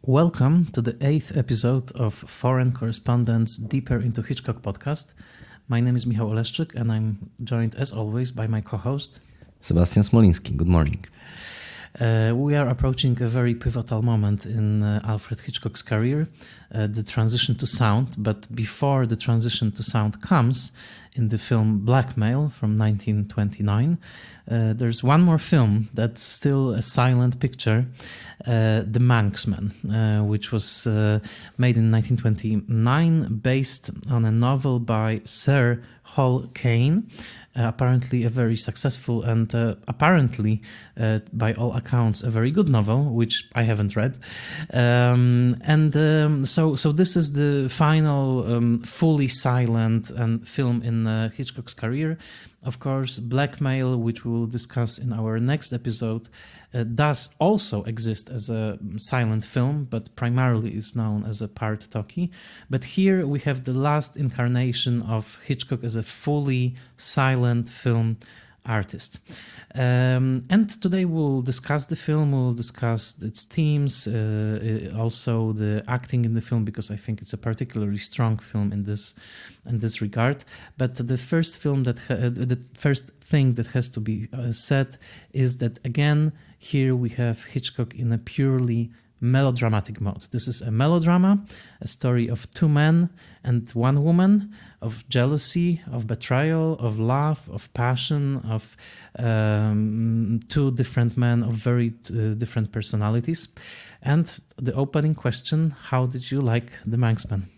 Welcome to the 8th episode of Foreign Correspondents Deeper into Hitchcock podcast. My name is Michał Oleszczyk and I'm joined as always by my co-host Sebastian Smoliński. Good morning. We are approaching a very pivotal moment in Alfred Hitchcock's career, the transition to sound. But before the transition to sound comes, in the film Blackmail from 1929, there's one more film that's still a silent picture, The Manxman, which was made in 1929, based on a novel by Sir Hall Caine. Apparently a very successful and apparently, by all accounts, a very good novel, which I haven't read. So this is the final fully silent film in Hitchcock's career. Of course, Blackmail, which we will discuss in our next episode, does also exist as a silent film, but primarily is known as a part talkie. But here we have the last incarnation of Hitchcock as a fully silent film artist. And today we'll discuss the film, we'll discuss its themes, also the acting in the film, because I think it's a particularly strong film in this regard. But the first thing that has to be said is that, again, here we have Hitchcock in a purely melodramatic mode. This is a melodrama, a story of two men and one woman, of jealousy, of betrayal, of love, of passion, of two different men of very different personalities. And the opening question, how did you like The Manxman?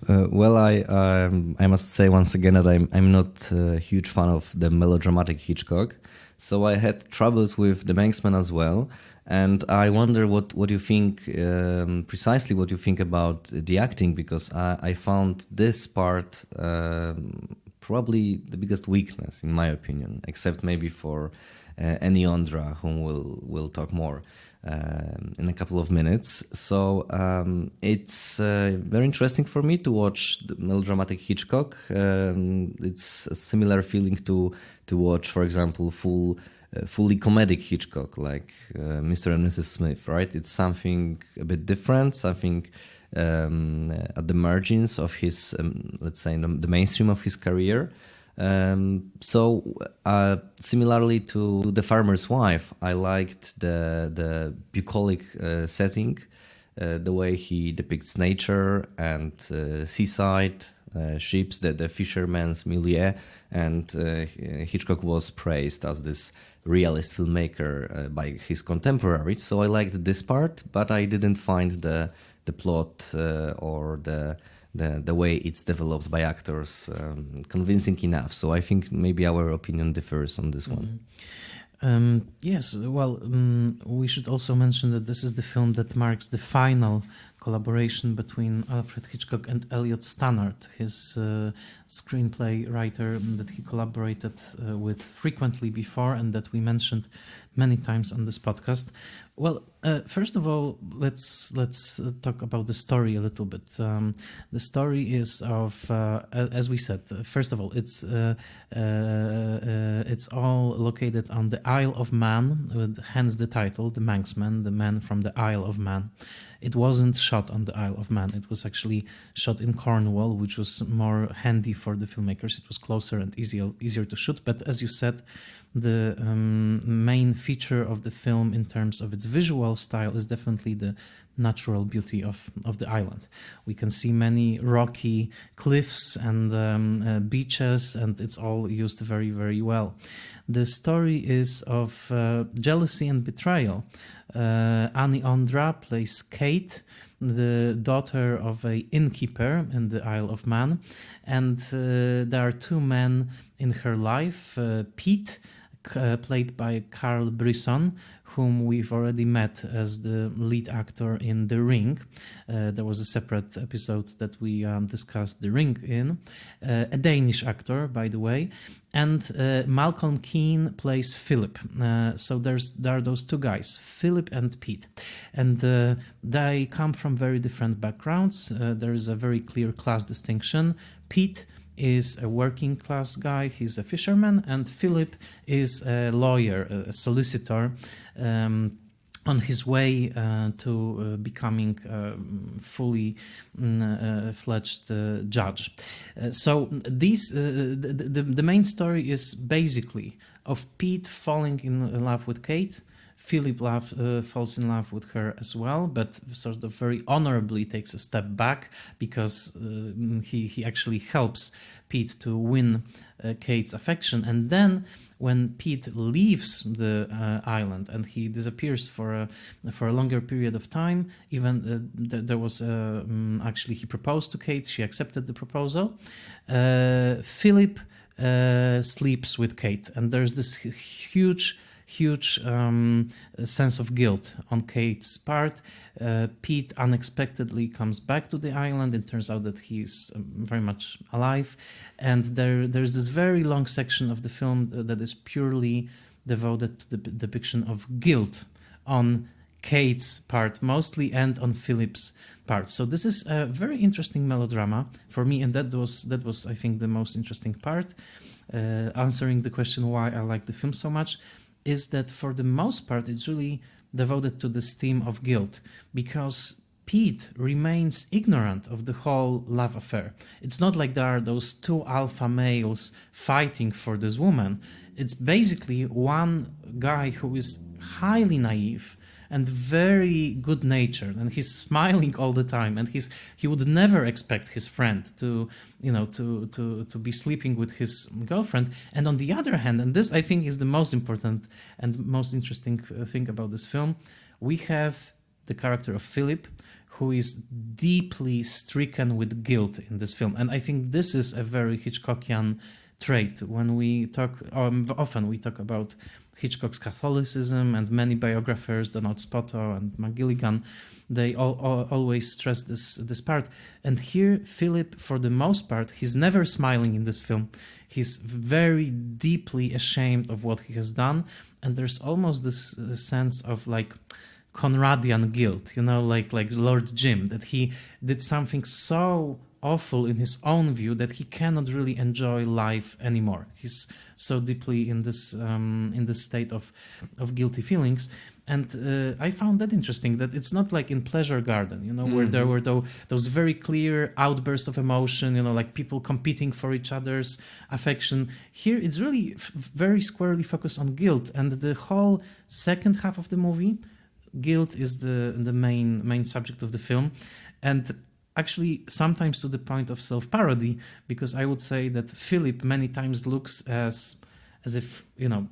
I must say once again that I'm not a huge fan of the melodramatic Hitchcock, so I had troubles with The Manxman as well, and I wonder what you think, precisely what you think about the acting, because I found this part probably the biggest weakness in my opinion, except maybe for Andras, whom we'll talk more in a couple of minutes. So it's very interesting for me to watch the melodramatic Hitchcock. It's a similar feeling to watch, for example, fully comedic Hitchcock, like Mr. and Mrs. Smith, right? It's something a bit different, something at the margins of his, let's say, the mainstream of his career. Similarly to The Farmer's Wife, I liked the bucolic setting, the way he depicts nature and seaside, ships, the fisherman's milieu, and Hitchcock was praised as this realist filmmaker by his contemporaries. So I liked this part, but I didn't find the plot or the way it's developed by actors convincing enough. So I think maybe our opinion differs on this one. Yes, we should also mention that this is the film that marks the final collaboration between Alfred Hitchcock and Elliot Stannard, his screenplay writer that he collaborated with frequently before and that we mentioned many times on this podcast. Well, first of all, let's talk about the story a little bit. The story is of, as we said, first of all, it's all located on the Isle of Man, hence the title, The Manxman, the man from the Isle of Man. It wasn't shot on the Isle of Man. It was actually shot in Cornwall, which was more handy for the filmmakers. It was closer and easier to shoot. But as you said, the main feature of the film in terms of its visual style is definitely the natural beauty of the island. We can see many rocky cliffs and beaches, and it's all used very, very well. The story is of jealousy and betrayal. Annie Andras plays Kate, the daughter of an innkeeper in the Isle of Man, and there are two men in her life, Pete, played by Carl Brisson, whom we've already met as the lead actor in The Ring. There was a separate episode that we discussed The Ring in. A Danish actor, by the way. And Malcolm Keane plays Philip. So there are those two guys, Philip and Pete. And they come from very different backgrounds. There is a very clear class distinction. Pete is a working class guy, he's a fisherman, and Philip is a lawyer, a solicitor. on his way to becoming fully fledged judge. So the main story is basically of Pete falling in love with Kate. Philip falls in love with her as well, but sort of very honorably takes a step back because he actually helps Pete to win Kate's affection. And then when Pete leaves the island and he disappears for a longer period of time, even there was actually he proposed to Kate, she accepted the proposal. Philip sleeps with Kate, and there's this huge sense of guilt on Kate's part. Pete unexpectedly comes back to the island. It turns out that he's very much alive, and there's this very long section of the film that is purely devoted to the depiction of guilt on Kate's part mostly and on Philip's part. So this is a very interesting melodrama for me, and that was I think the most interesting part. Answering the question why I like the film so much is that for the most part it's really devoted to this theme of guilt, because Pete remains ignorant of the whole love affair. It's not like there are those two alpha males fighting for this woman. It's basically one guy who is highly naive and very good natured, and he's smiling all the time, and he would never expect his friend to be sleeping with his girlfriend. And on the other hand, and this I think is the most important and most interesting thing about this film, we have the character of Philip, who is deeply stricken with guilt in this film. And I think this is a very Hitchcockian trait. When we talk, often we talk about Hitchcock's Catholicism, and many biographers, Donald Spoto and McGilligan, they always stress this part. And here, Philip, for the most part, he's never smiling in this film. He's very deeply ashamed of what he has done, and there's almost this sense of like Conradian guilt, like Lord Jim, that he did something so awful in his own view that he cannot really enjoy life anymore. He's so deeply in this state of guilty feelings. And I found that interesting, that it's not like in Pleasure Garden, where there were those very clear outbursts of emotion, like people competing for each other's affection. Here it's really very squarely focused on guilt, and the whole second half of the movie, guilt is the main subject of the film. And actually sometimes to the point of self-parody, because I would say that Philip many times looks as if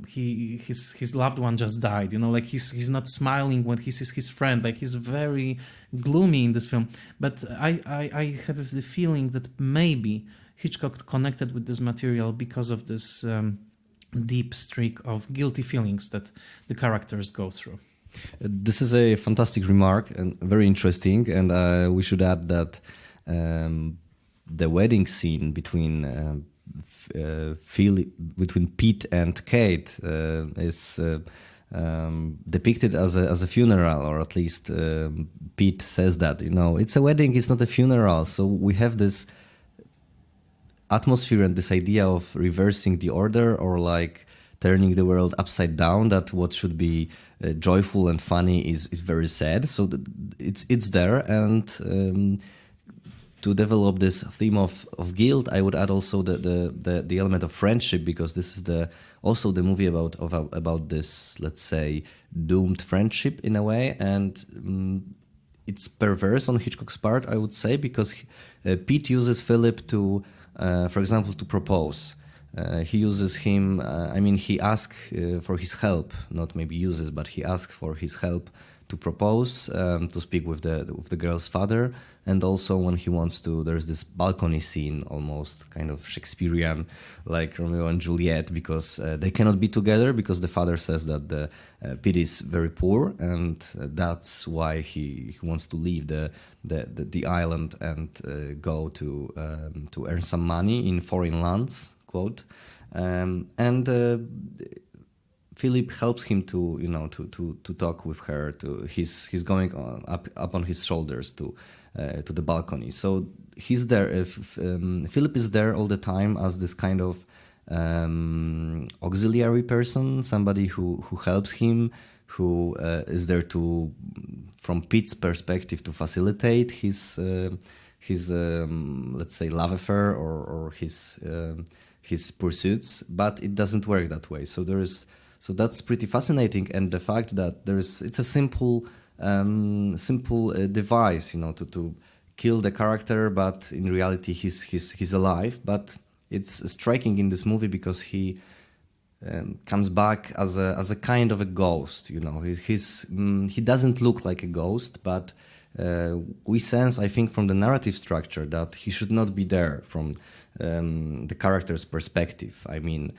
his loved one just died, like he's not smiling when he sees his friend, like he's very gloomy in this film. But I have the feeling that maybe Hitchcock connected with this material because of this deep streak of guilty feelings that the characters go through. This is a fantastic remark and very interesting, and we should add that the wedding scene between Pete and Kate is depicted as a funeral, or at least Pete says that it's a wedding, it's not a funeral. So we have this atmosphere and this idea of reversing the order, or like turning the world upside down, that what should be joyful and funny is very sad. So it's there, and to develop this theme of guilt, I would add also the element of friendship, because this is also the movie about this, let's say, doomed friendship in a way. And it's perverse on Hitchcock's part, I would say, because Pete uses Philip to, for example, to propose. He uses him, he asks for his help, not maybe uses, but he asks for his help to propose, to speak with the girl's father. And also when he wants to, there's this balcony scene, almost kind of Shakespearean, like Romeo and Juliet, because they cannot be together because the father says that the Pete is very poor, and that's why he wants to leave the island and go to earn some money in foreign lands, quote. Philip helps him to talk with her. He's going up on his shoulders to the balcony. So he's there. Philip is there all the time as this kind of auxiliary person, somebody who helps him who is there to, from Pete's perspective, to facilitate his let's say love affair or his pursuits, but it doesn't work that way. So that's pretty fascinating, and the fact that it's a simple device, to kill the character, but in reality he's alive. But it's striking in this movie because he comes back as a kind of a ghost. He doesn't look like a ghost, but we sense, I think, from the narrative structure that he should not be there from the character's perspective. I mean,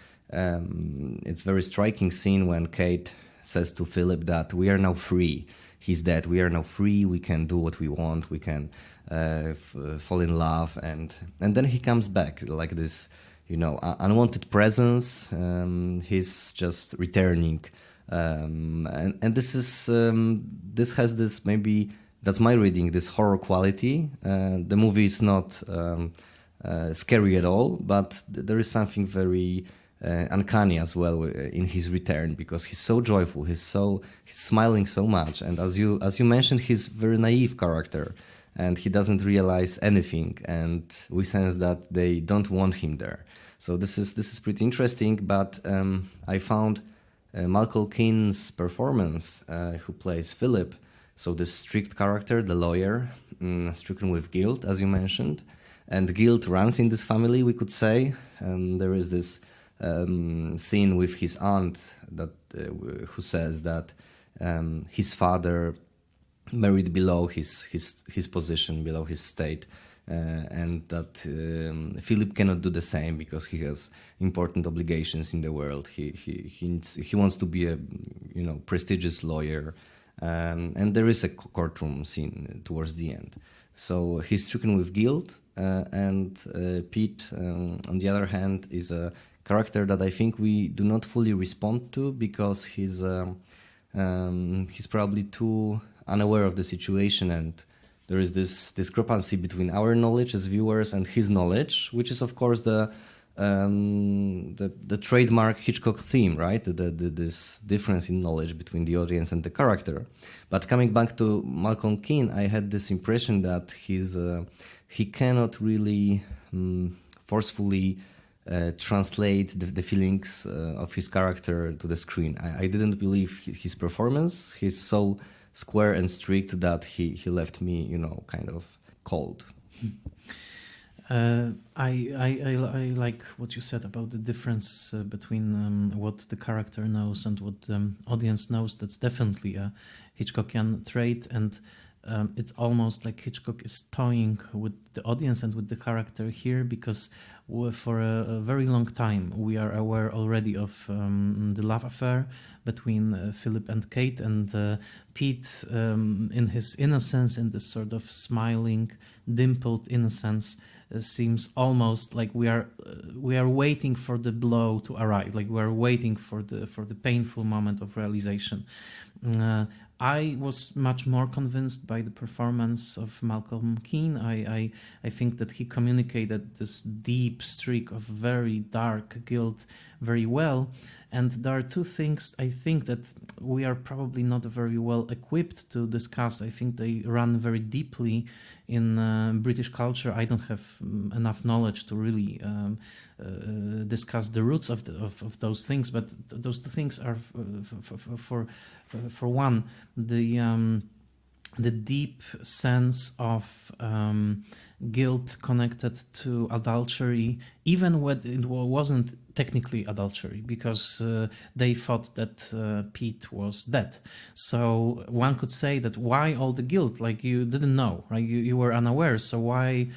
it's a very striking scene when Kate says to Philip that we are now free. He's dead. We are now free. We can do what we want. We can fall in love, and then he comes back like this, unwanted presence. He's just returning, and this has this, maybe that's my reading, this horror quality. The movie is not scary at all, but there is something very uncanny as well in his return, because he's so joyful, he's smiling so much, and as you mentioned, he's a very naive character, and he doesn't realize anything, and we sense that they don't want him there. So this is pretty interesting. But I found Malcolm Keane's performance, who plays Philip, so the strict character, the lawyer, stricken with guilt, as you mentioned, and guilt runs in this family, we could say. There is this scene with his aunt that who says that his father married below his position, below his state, and that Philip cannot do the same because he has important obligations in the world. He wants to be a prestigious lawyer, and there is a courtroom scene towards the end. So he's stricken with guilt, and Pete, on the other hand, is a character that I think we do not fully respond to, because he's probably too unaware of the situation, and there is this discrepancy between our knowledge as viewers and his knowledge, which is of course the trademark Hitchcock theme, right? This difference in knowledge between the audience and the character. But coming back to Malcolm Keane, I had this impression that he cannot really forcefully translate the feelings of his character to the screen. I didn't believe his performance. He's so square and strict that he left me, kind of cold. I like what you said about the difference between what the character knows and what the audience knows. That's definitely a Hitchcockian trait, and it's almost like Hitchcock is toying with the audience and with the character here, because for a very long time we are aware already of the love affair between Philip and Kate, and Pete, in his innocence, in this sort of smiling, dimpled innocence, seems almost like we are waiting for the blow to arrive, like we are waiting for the painful moment of realization. I was much more convinced by the performance of Malcolm Keane. I think that he communicated this deep streak of very dark guilt very well. And there are two things I think that we are probably not very well equipped to discuss. I think they run very deeply in British culture. I don't have enough knowledge to really discuss the roots of those things, but those two things are, for one, the deep sense of guilt connected to adultery, even when it wasn't technically adultery, because they thought that Pete was dead. So one could say that why all the guilt? Like, you didn't know, right? You were unaware. So why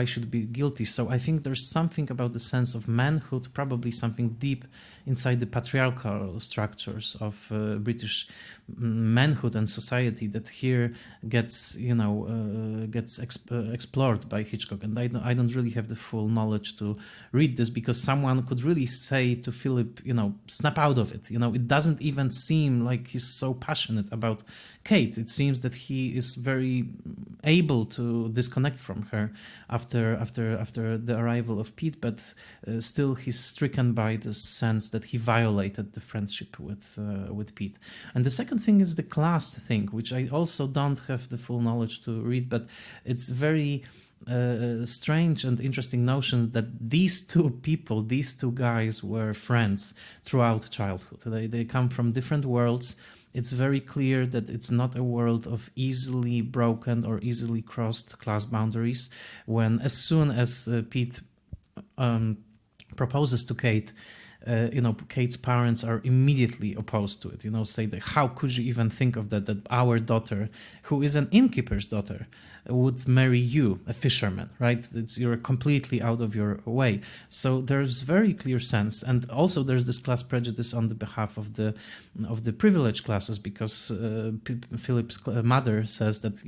should you be guilty? So I think there's something about the sense of manhood, probably something deep inside the patriarchal structures of British manhood and society that here gets explored by Hitchcock. And I don't really have the full knowledge to read this, because someone could really say to Philip, snap out of it. It doesn't even seem like he's so passionate about Kate. It seems that he is very able to disconnect from her after the arrival of Pete, but still he's stricken by the sense that he violated the friendship with Pete. And the second thing is the class thing, which I also don't have the full knowledge to read, but it's very strange and interesting notion that these two people, these two guys, were friends throughout childhood. They come from different worlds. It's very clear that it's not a world of easily broken or easily crossed class boundaries. When as soon as Pete proposes to Kate, Kate's parents are immediately opposed to it. Say that how could you even think of that? That our daughter, who is an innkeeper's daughter, would marry you, a fisherman, right? You're completely out of your way. So there's very clear sense, and also there's this class prejudice on the behalf of the privileged classes, because Philip's mother says that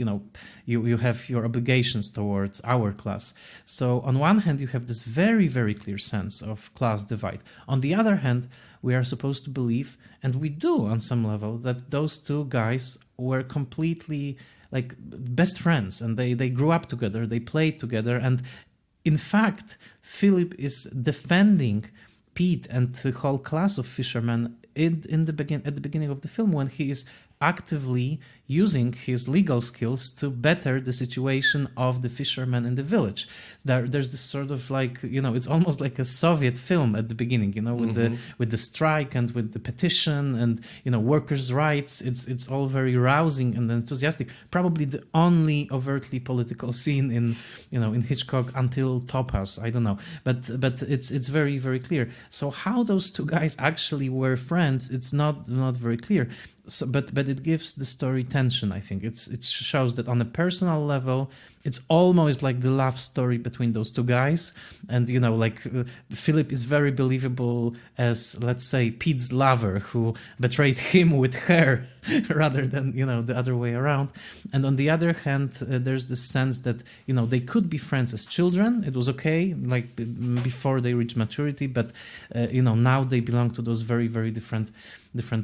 you have your obligations towards our class. So on one hand, you have this very, very clear sense of class divide. On the other hand, we are supposed to believe, and we do on some level, that those two guys were completely like best friends, and they grew up together, they played together, and in fact, Philip is defending Pete and the whole class of fishermen at the beginning of the film, when he is actively using his legal skills to better the situation of the fishermen in the village. There's this sort of it's almost like a Soviet film at the beginning, with the strike and with the petition and workers' rights. It's all very rousing and enthusiastic. Probably the only overtly political scene in Hitchcock until Topaz. I don't know, but it's very, very clear. So how those two guys actually were friends, it's not very clear. So, but it gives the story tension. I think it shows that on a personal level, it's almost like the love story between those two guys, and Philip is very believable as, let's say, Pete's lover who betrayed him with her rather than the other way around. And on the other hand, there's this sense that they could be friends as children. It was okay, like before they reached maturity, but now they belong to those very, very different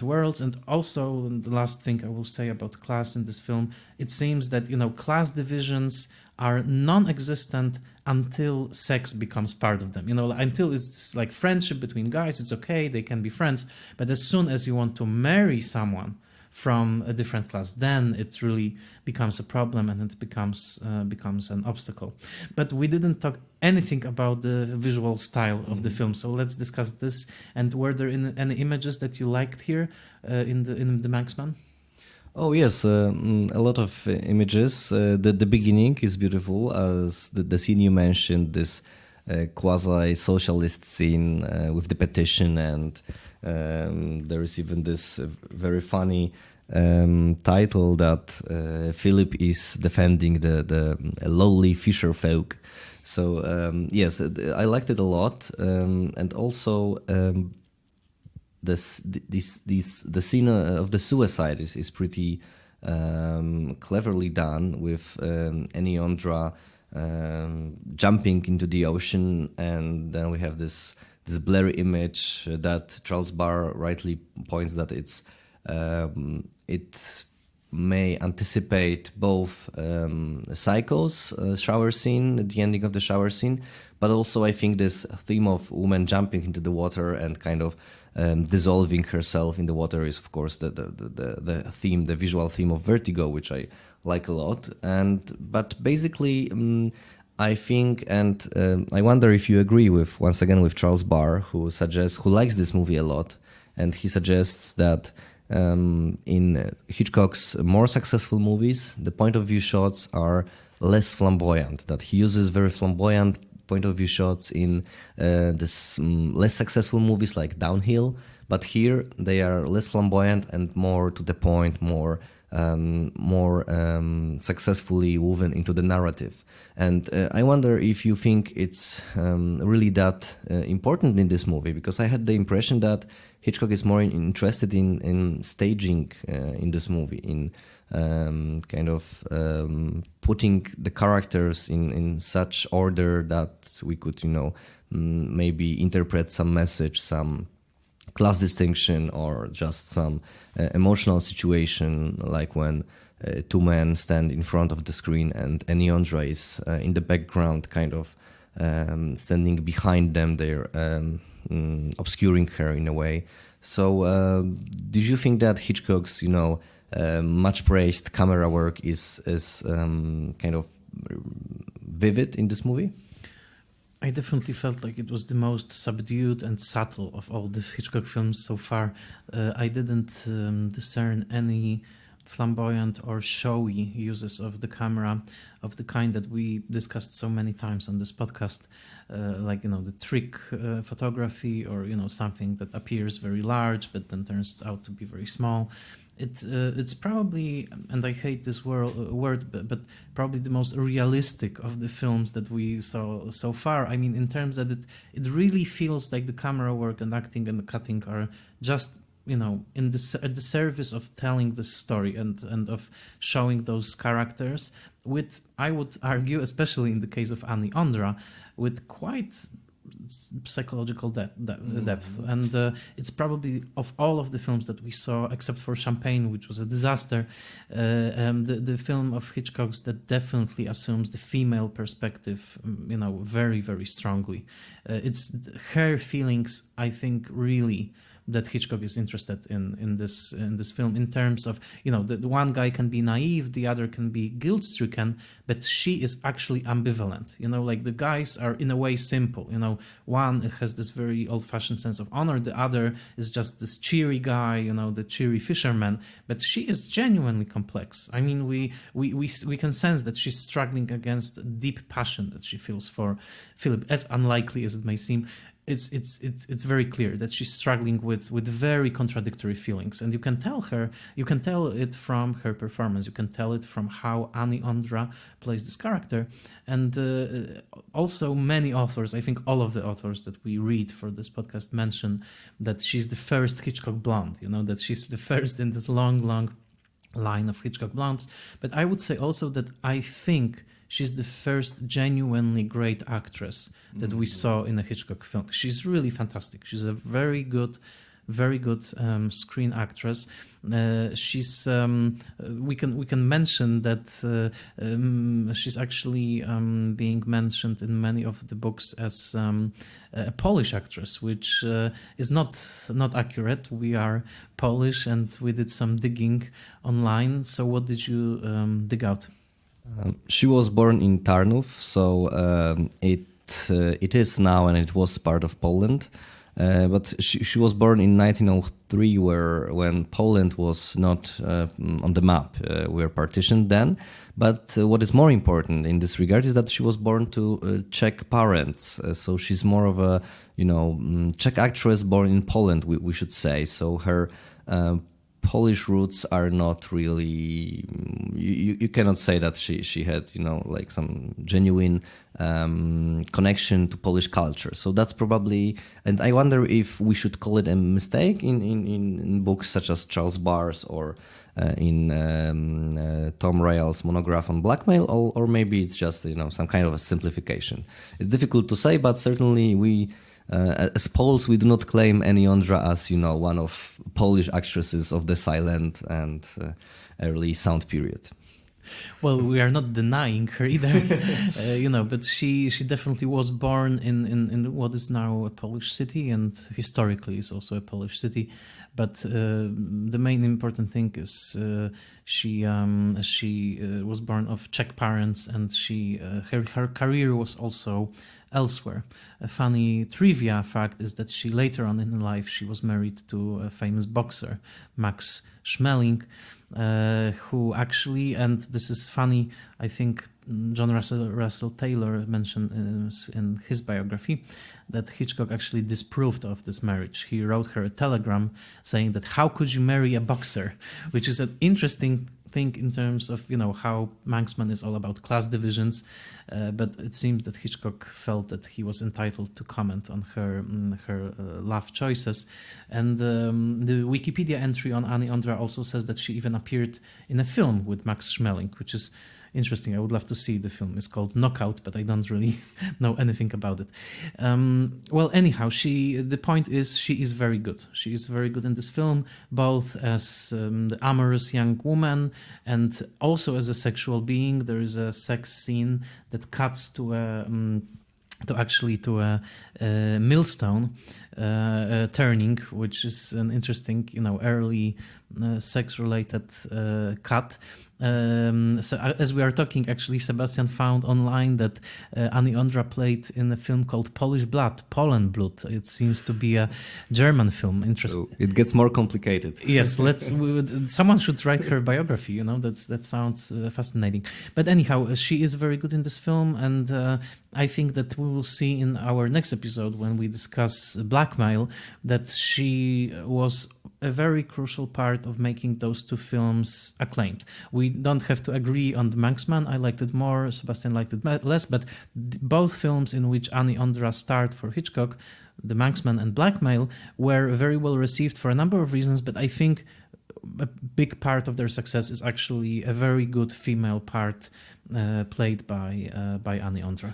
worlds. And also, the last thing I will say about class in this film, it seems that class divisions are non-existent until sex becomes part of them. Until it's like friendship between guys, it's okay, they can be friends. But as soon as you want to marry someone from a different class, then it really becomes a problem, and it becomes an obstacle. But we didn't talk anything about the visual style of the film, so let's discuss this. And were there any images that you liked here in the Manxman? Oh yes, a lot of images. The beginning is beautiful, as the scene you mentioned, this quasi-socialist scene with the petition, and there is even this very funny title that Philip is defending the lowly fisher folk. So yes, I liked it a lot, and also the scene of the suicide is pretty cleverly done, with Andras jumping into the ocean, and then we have this blurry image that Charles Barr rightly points that it may anticipate both Psycho's shower scene, at the ending of the shower scene, but also I think this theme of woman jumping into the water and kind of dissolving herself in the water is, of course, the theme, the visual theme of Vertigo, which I like a lot. But basically, I think, and I wonder if you agree with, once again, with Charles Barr, who likes this movie a lot, and he suggests that in Hitchcock's more successful movies, the point of view shots are less flamboyant, that he uses very flamboyant point of view shots in this less successful movies like Downhill, but here they are less flamboyant and more to the point, more successfully woven into the narrative. And I wonder if you think it's really that important in this movie, because I had the impression that Hitchcock is more interested in staging in this movie, in kind of putting the characters in such order that we could, maybe interpret some message, some class distinction, or just some emotional situation, like when two men stand in front of the screen, and Andras is in the background, kind of standing behind them. They're obscuring her in a way. So, did you think that Hitchcock's, much praised camera work is kind of vivid in this movie? I definitely felt like it was the most subdued and subtle of all the Hitchcock films so far. I didn't discern any flamboyant or showy uses of the camera of the kind that we discussed so many times on this podcast, like the trick photography, or something that appears very large but then turns out to be very small. It's probably, and I hate this word, but probably the most realistic of the films that we saw so far. I mean, in terms that it really feels like the camera work and acting and cutting are just at the service of telling the story and of showing those characters with, I would argue, especially in the case of Andras, with quite psychological depth. And it's probably, of all of the films that we saw, except for Champagne, which was a disaster, the film of Hitchcock's that definitely assumes the female perspective, very, very strongly. It's her feelings, I think, really, that Hitchcock is interested in this film, in terms of the one guy can be naive, the other can be guilt-stricken, but she is actually ambivalent. Like the guys are in a way simple. One has this very old-fashioned sense of honor, the other is just this cheery guy, the cheery fisherman. But she is genuinely complex. I mean, we can sense that she's struggling against deep passion that she feels for Philip, as unlikely as it may seem. It's very clear that she's struggling with very contradictory feelings, and you can tell it from her performance. You can tell it from how Andras plays this character. And also many authors, I think all of the authors that we read for this podcast, mention that she's the first Hitchcock blonde, that she's the first in this long line of Hitchcock blondes. But I would say also that I think she's the first genuinely great actress that we saw in a Hitchcock film. She's really fantastic. She's a very good screen actress. She's we can mention that she's actually being mentioned in many of the books as a Polish actress, which is not accurate. We are Polish, and we did some digging online. So what did you dig out? She was born in Tarnów, so it is now, and it was part of Poland. But she was born in 1903, when Poland was not on the map. We were partitioned then. But what is more important in this regard is that she was born to Czech parents. So she's more of a Czech actress born in Poland, we should say. So her Polish roots are not really. You cannot say that she had like some genuine connection to Polish culture. So that's probably, and I wonder if we should call it a mistake in books such as Charles Barr's or in Tom Ryall's monograph on blackmail, or maybe it's just some kind of a simplification. It's difficult to say, but certainly we. As Poles, we do not claim Andras as one of Polish actresses of the silent and early sound period. Well, we are not denying her either, but she definitely was born in what is now a Polish city, and historically is also a Polish city. But the main important thing is she was born of Czech parents, and her career was also elsewhere. A funny trivia fact is that she later on in life she was married to a famous boxer, Max Schmeling, who actually, and this is funny, I think John Russell Taylor mentioned in his biography that Hitchcock actually disapproved of this marriage. He wrote her a telegram saying that how could you marry a boxer, which is an interesting thing in terms of how Manxman is all about class divisions, but it seems that Hitchcock felt that he was entitled to comment on her love choices. And the Wikipedia entry on Andras also says that she even appeared in a film with Max Schmeling, which is interesting. I would love to see the film. It's called Knockout, but I don't really know anything about it. Well, anyhow, the point is she is very good. She is very good in this film, both as the amorous young woman and also as a sexual being. There is a sex scene that cuts to a millstone turning, which is an interesting, early sex-related cut. So as we are talking, actually, Sebastian found online that Ani Ondra played in a film called Polish Blood, Poland Blood. It seems to be a German film. Interesting. So it gets more complicated. Yes, someone should write her biography. That sounds fascinating. But anyhow, she is very good in this film, and I think that we will see in our next episode when we discuss blackmail that she was a very crucial part of making those two films acclaimed. We don't have to agree on the Manxman. I liked it more, Sebastian liked it less, but both films in which Ani Ondra starred for Hitchcock, The Manxman and Blackmail, were very well received for a number of reasons, but I think a big part of their success is actually a very good female part played by Ani Ondra.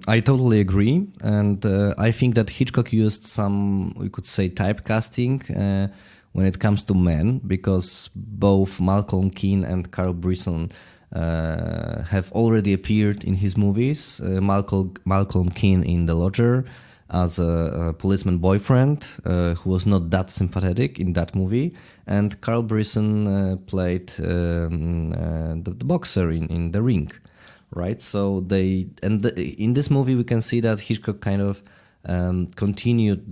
I totally agree, and I think that Hitchcock used some, we could say, typecasting when it comes to men, because both Malcolm Keane and Carl Brisson have already appeared in his movies. Malcolm Keane in The Lodger as a policeman boyfriend who was not that sympathetic in that movie, and Carl Brisson played the boxer in The Ring. Right, so in this movie we can see that Hitchcock kind of continued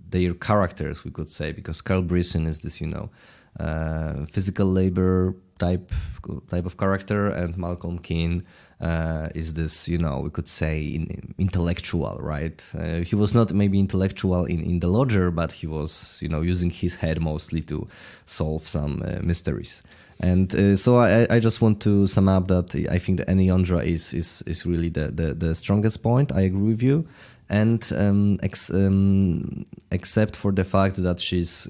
their characters, we could say, because Carl Brisson is this physical labor type of character, and Malcolm Keane is this we could say intellectual, right? He was not maybe intellectual in The Lodger, but he was using his head mostly to solve some mysteries. And so I just want to sum up that I think that Ani Ondra is really the strongest point. I agree with you. And except for the fact that she's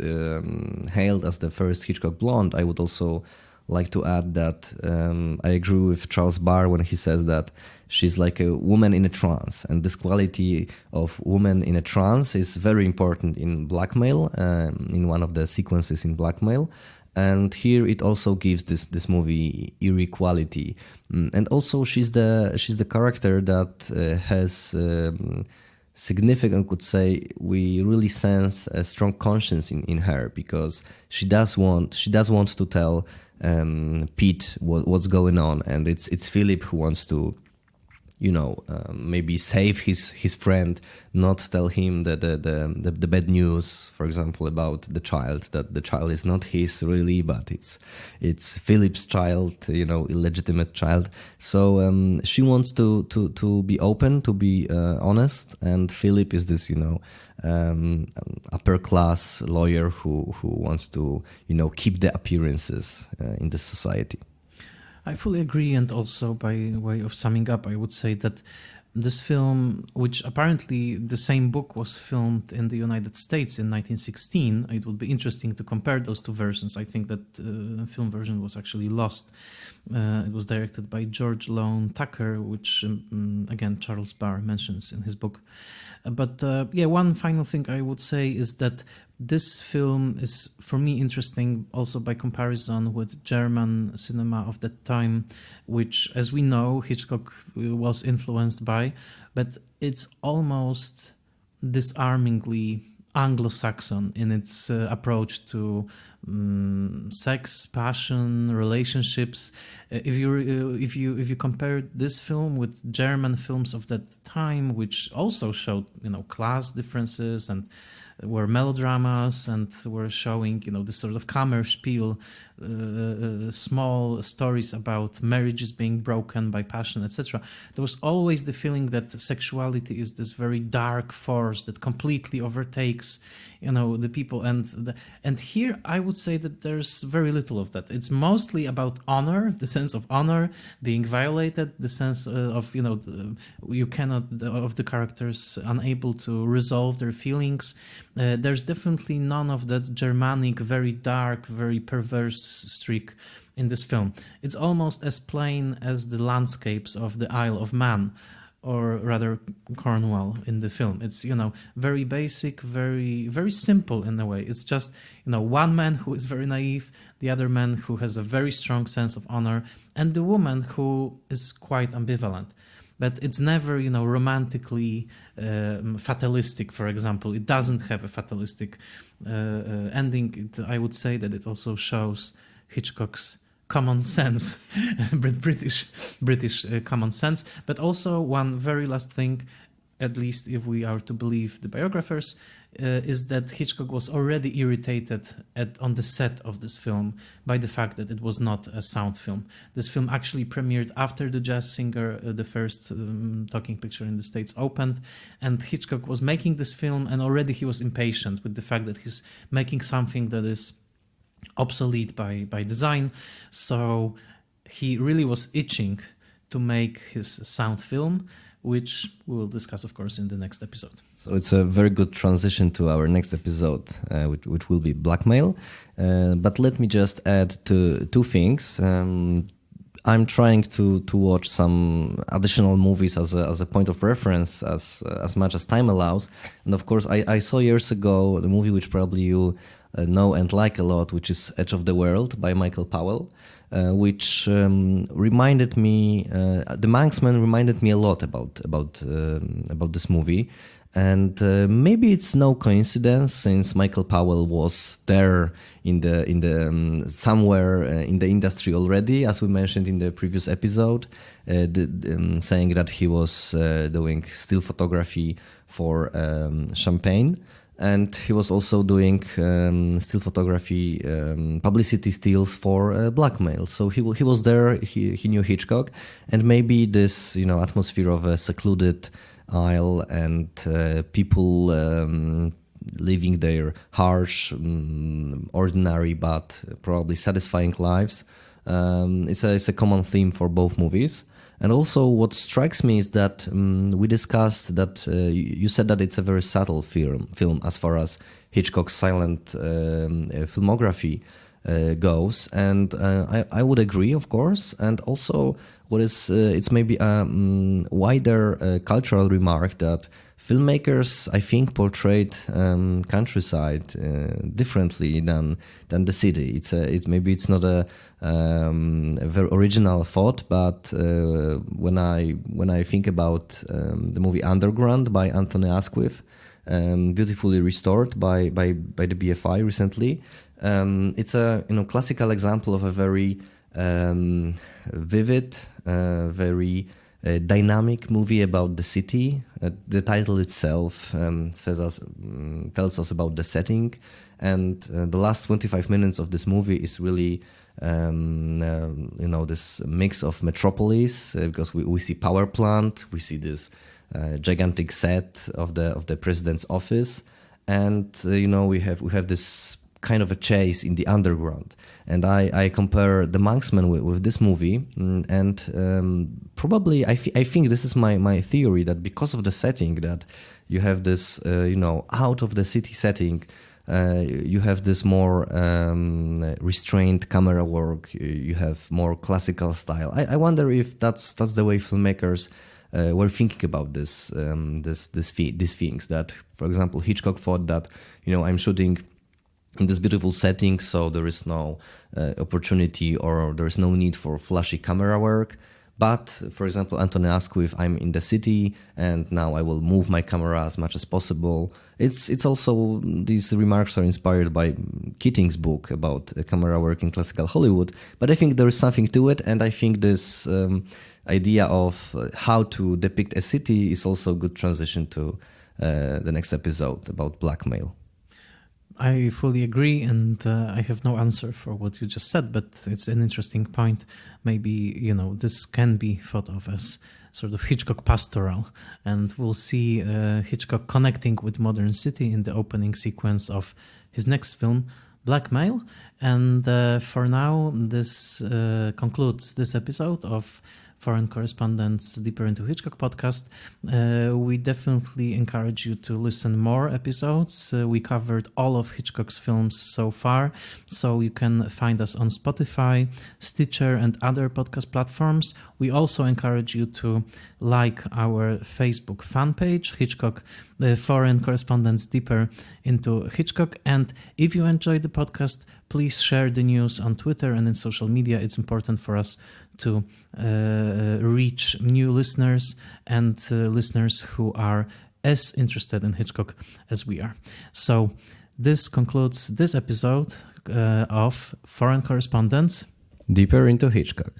hailed as the first Hitchcock blonde, I would also like to add that I agree with Charles Barr when he says that she's like a woman in a trance. And this quality of woman in a trance is very important in Blackmail, in one of the sequences in Blackmail. And here it also gives this movie eerie quality, and also she's the character that has significant. Could say we really sense a strong conscience in her, because she does want to tell Pete what's going on, and it's Philip who wants to maybe save his friend, not tell him the bad news, for example, about the child, that the child is not his really, but it's Philip's child, illegitimate child. So she wants to be open, to be honest, and Philip is this upper class lawyer who wants to keep the appearances in the society. I fully agree, and also by way of summing up, I would say that this film, which apparently the same book was filmed in the United States in 1916, it would be interesting to compare those two versions. I think that the film version was actually lost. It was directed by George Lone Tucker, which again Charles Barr mentions in his book. But one final thing I would say is that this film is, for me, interesting also by comparison with German cinema of that time, which, as we know, Hitchcock was influenced by, but it's almost disarmingly Anglo-Saxon in its approach to sex, passion, relationships. If you compare this film with German films of that time, which also showed class differences and were melodramas and were showing this sort of Kammerspiel, small stories about marriages being broken by passion, etc. There was always the feeling that sexuality is this very dark force that completely overtakes the people, and here I would say that there's very little of that. It's mostly about honor, the sense of honor being violated, the sense of you cannot, of the characters unable to resolve their feelings. There's definitely none of that Germanic, very dark, very perverse streak in this film. It's almost as plain as the landscapes of the Isle of Man, or rather Cornwall in the film. It's, very basic, very, very simple in a way. It's just, one man who is very naive, the other man who has a very strong sense of honor, and the woman who is quite ambivalent. But it's never, romantically fatalistic, for example. It doesn't have a fatalistic ending. I would say that it also shows Hitchcock's common sense, British common sense. But also one very last thing, at least if we are to believe the biographers, is that Hitchcock was already irritated on the set of this film by the fact that it was not a sound film. This film actually premiered after The Jazz Singer, the first talking picture in the States, opened, and Hitchcock was making this film, and already he was impatient with the fact that he's making something that is obsolete by design. So he really was itching to make his sound film, which we will discuss, of course, in the next episode. So it's a very good transition to our next episode, which will be blackmail. But let me just add two things. I'm trying to watch some additional movies as a point of reference as much as time allows. And of course, I saw years ago the movie which probably you know and like a lot, which is Edge of the World by Michael Powell, which reminded me, the Manxman reminded me a lot about this movie. And maybe it's no coincidence, since Michael Powell was there in the somewhere in the industry already, as we mentioned in the previous episode, saying that he was doing still photography for Champagne. And he was also doing still photography, publicity stills for blackmail. So he was there. He knew Hitchcock, and maybe this atmosphere of a secluded isle and people living their harsh, ordinary but probably satisfying lives. It's a common theme for both movies. And also what strikes me is that we discussed that you said that it's a very subtle film as far as Hitchcock's silent filmography goes. And I would agree, of course. And also it's maybe a wider cultural remark that filmmakers, I think, portrayed countryside differently than the city. Maybe it's not a very original thought, but when I think about the movie Underground by Anthony Asquith, beautifully restored by the BFI recently, it's a classical example of a very vivid, very dynamic movie about the city. The title itself tells us about the setting, and the last 25 minutes of this movie is really this mix of metropolis, because we see power plant, we see this gigantic set of the president's office, and we have this kind of a chase in the underground. And I compare the Manxman with this movie, and probably I think this is my theory, that because of the setting, that you have this out of the city setting, you have this more restrained camera work, you have more classical style. I wonder if that's the way filmmakers were thinking about these things. That, for example, Hitchcock thought that I'm shooting in this beautiful setting, so there is no opportunity or there is no need for flashy camera work. But, for example, Anthony Asquith, I'm in the city, and now I will move my camera as much as possible. It's also, these remarks are inspired by Keating's book about camera work in classical Hollywood. But I think there is something to it, and I think this idea of how to depict a city is also a good transition to the next episode about blackmail. I fully agree, and I have no answer for what you just said, but it's an interesting point. Maybe, this can be thought of as sort of Hitchcock pastoral, and we'll see Hitchcock connecting with modern city in the opening sequence of his next film, Blackmail. And for now, this concludes this episode of Foreign Correspondents Deeper into Hitchcock podcast. We definitely encourage you to listen more episodes. We covered all of Hitchcock's films so far, so you can find us on Spotify, Stitcher, and other podcast platforms. We also encourage you to like our Facebook fan page, Hitchcock, the Foreign Correspondents Deeper into Hitchcock. And if you enjoyed the podcast, please share the news on Twitter and in social media. It's important for us to reach new listeners and listeners who are as interested in Hitchcock as we are. So this concludes this episode of Foreign Correspondents Deeper into Hitchcock.